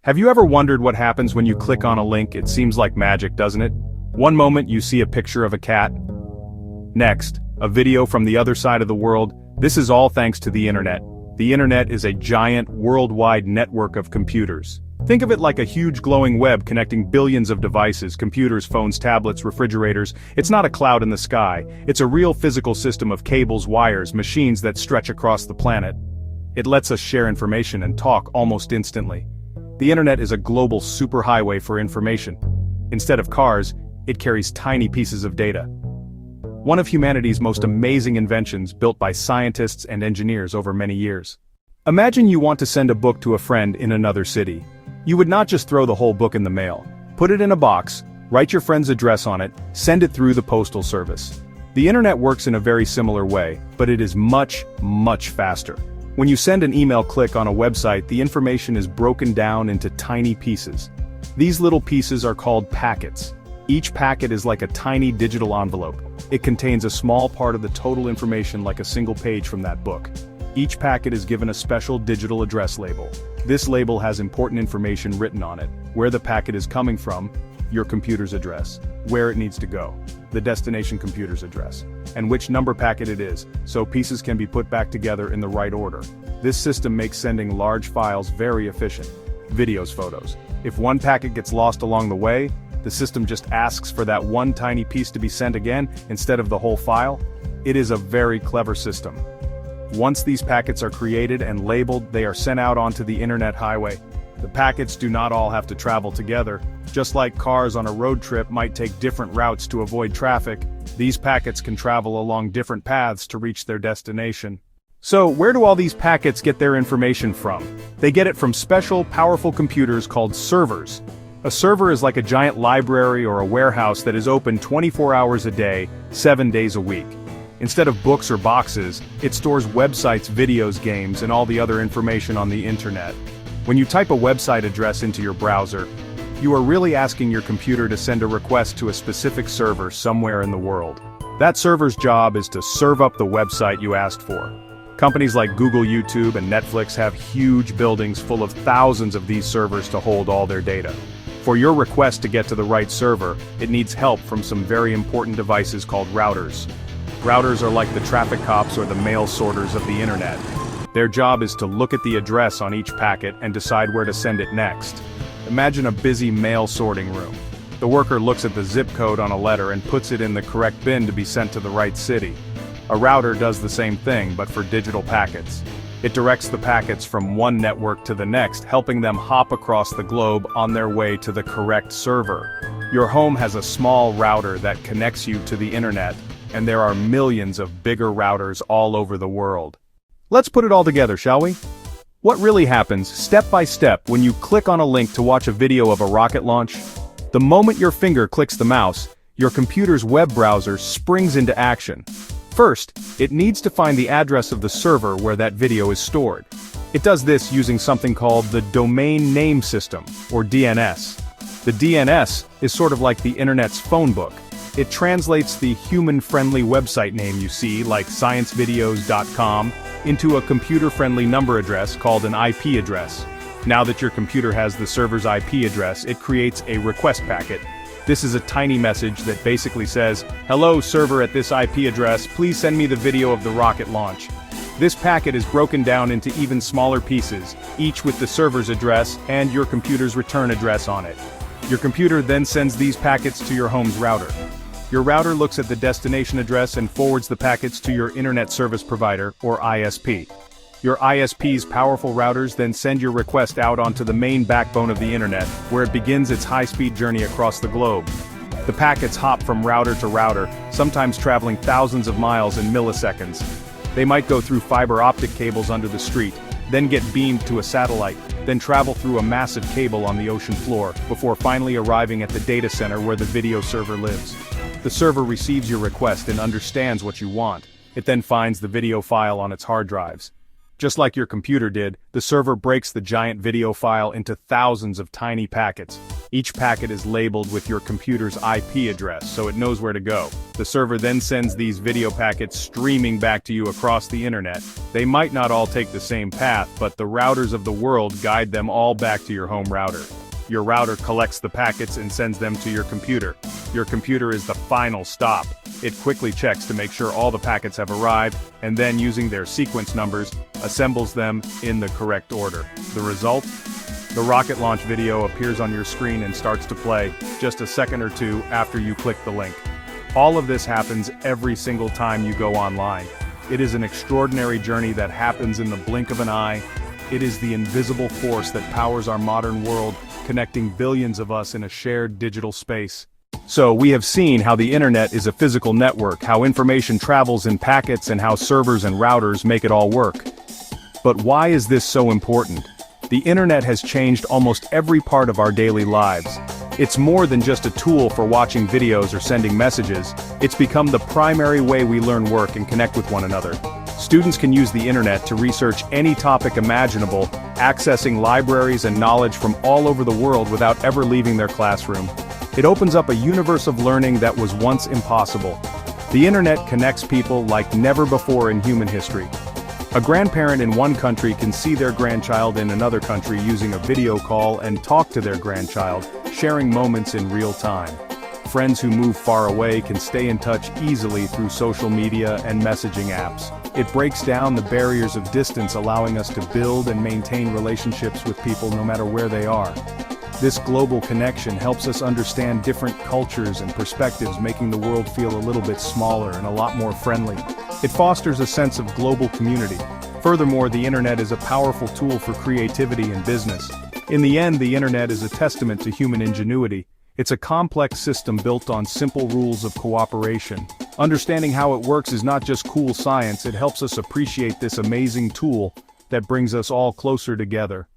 Have you ever wondered what happens when you click on a link? It seems like magic, doesn't it? One moment you see a picture of a cat. Next, a video from the other side of the world. This is all thanks to the internet. The internet is a giant, worldwide network of computers. Think of it like a huge glowing web connecting billions of devices, computers, phones, tablets, refrigerators. It's not a cloud in the sky. It's a real physical system of cables, wires, machines that stretch across the planet. It lets us share information and talk almost instantly. The internet is a global superhighway for information. Instead of cars, it carries tiny pieces of data. One of humanity's most amazing inventions built by scientists and engineers over many years. Imagine you want to send a book to a friend in another city. You would not just throw the whole book in the mail. Put it in a box, write your friend's address on it, send it through the postal service. The internet works in a very similar way, but it is much, much faster. When you send an email click on a website, the information is broken down into tiny pieces. These little pieces are called packets. Each packet is like a tiny digital envelope. It contains a small part of the total information, like a single page from that book. Each packet is given a special digital address label. This label has important information written on it: where the packet is coming from, your computer's address, where it needs to go, the destination computer's address, and which number packet it is, so pieces can be put back together in the right order. This system makes sending large files very efficient. Videos, photos. If one packet gets lost along the way, the system just asks for that one tiny piece to be sent again instead of the whole file. It is a very clever system. Once these packets are created and labeled, they are sent out onto the internet highway. The packets do not all have to travel together. Just like cars on a road trip might take different routes to avoid traffic, these packets can travel along different paths to reach their destination. So, where do all these packets get their information from? They get it from special, powerful computers called servers. A server is like a giant library or a warehouse that is open 24 hours a day, 7 days a week. Instead of books or boxes, it stores websites, videos, games, and all the other information on the internet. When you type a website address into your browser, you are really asking your computer to send a request to a specific server somewhere in the world. That server's job is to serve up the website you asked for. Companies like Google, YouTube, and Netflix have huge buildings full of thousands of these servers to hold all their data. For your request to get to the right server, it needs help from some very important devices called routers. Routers are like the traffic cops or the mail sorters of the internet. Their job is to look at the address on each packet and decide where to send it next. Imagine a busy mail sorting room. The worker looks at the zip code on a letter and puts it in the correct bin to be sent to the right city. A router does the same thing, but for digital packets. It directs the packets from one network to the next, helping them hop across the globe on their way to the correct server. Your home has a small router that connects you to the internet, and there are millions of bigger routers all over the world. Let's put it all together, shall we? What really happens, step by step, when you click on a link to watch a video of a rocket launch? The moment your finger clicks the mouse, your computer's web browser springs into action. First, it needs to find the address of the server where that video is stored. It does this using something called the Domain Name System, or DNS. The DNS is sort of like the internet's phone book. It translates the human-friendly website name you see, like sciencevideos.com, into a computer-friendly number address called an IP address. Now that your computer has the server's IP address, it creates a request packet. This is a tiny message that basically says, "Hello, server at this IP address, please send me the video of the rocket launch." This packet is broken down into even smaller pieces, each with the server's address and your computer's return address on it. Your computer then sends these packets to your home's router. Your router looks at the destination address and forwards the packets to your internet service provider, or ISP. Your ISP's powerful routers then send your request out onto the main backbone of the internet, where it begins its high-speed journey across the globe. The packets hop from router to router, sometimes traveling thousands of miles in milliseconds. They might go through fiber optic cables under the street, then get beamed to a satellite, then travel through a massive cable on the ocean floor, before finally arriving at the data center where the video server lives. The server receives your request and understands what you want. It then finds the video file on its hard drives. Just like your computer did, the server breaks the giant video file into thousands of tiny packets. Each packet is labeled with your computer's IP address, so it knows where to go. The server then sends these video packets streaming back to you across the internet. They might not all take the same path, but the routers of the world guide them all back to your home router. Your router collects the packets and sends them to your computer. Your computer is the final stop. It quickly checks to make sure all the packets have arrived, and then using their sequence numbers, assembles them in the correct order. The result? The rocket launch video appears on your screen and starts to play, just a second or two after you click the link. All of this happens every single time you go online. It is an extraordinary journey that happens in the blink of an eye. It is the invisible force that powers our modern world, connecting billions of us in a shared digital space. So, we have seen how the internet is a physical network, how information travels in packets, and how servers and routers make it all work. But why is this so important? The internet has changed almost every part of our daily lives. It's more than just a tool for watching videos or sending messages. It's become the primary way we learn, work, and connect with one another. Students can use the internet to research any topic imaginable, accessing libraries and knowledge from all over the world without ever leaving their classroom. It opens up a universe of learning that was once impossible. The internet connects people like never before in human history. A grandparent in one country can see their grandchild in another country using a video call and talk to their grandchild, sharing moments in real time. Friends who move far away can stay in touch easily through social media and messaging apps. It breaks down the barriers of distance, allowing us to build and maintain relationships with people no matter where they are. This global connection helps us understand different cultures and perspectives, making the world feel a little bit smaller and a lot more friendly. It fosters a sense of global community. Furthermore, the internet is a powerful tool for creativity and business. In the end, the internet is a testament to human ingenuity. It's a complex system built on simple rules of cooperation. Understanding how it works is not just cool science, it helps us appreciate this amazing tool that brings us all closer together.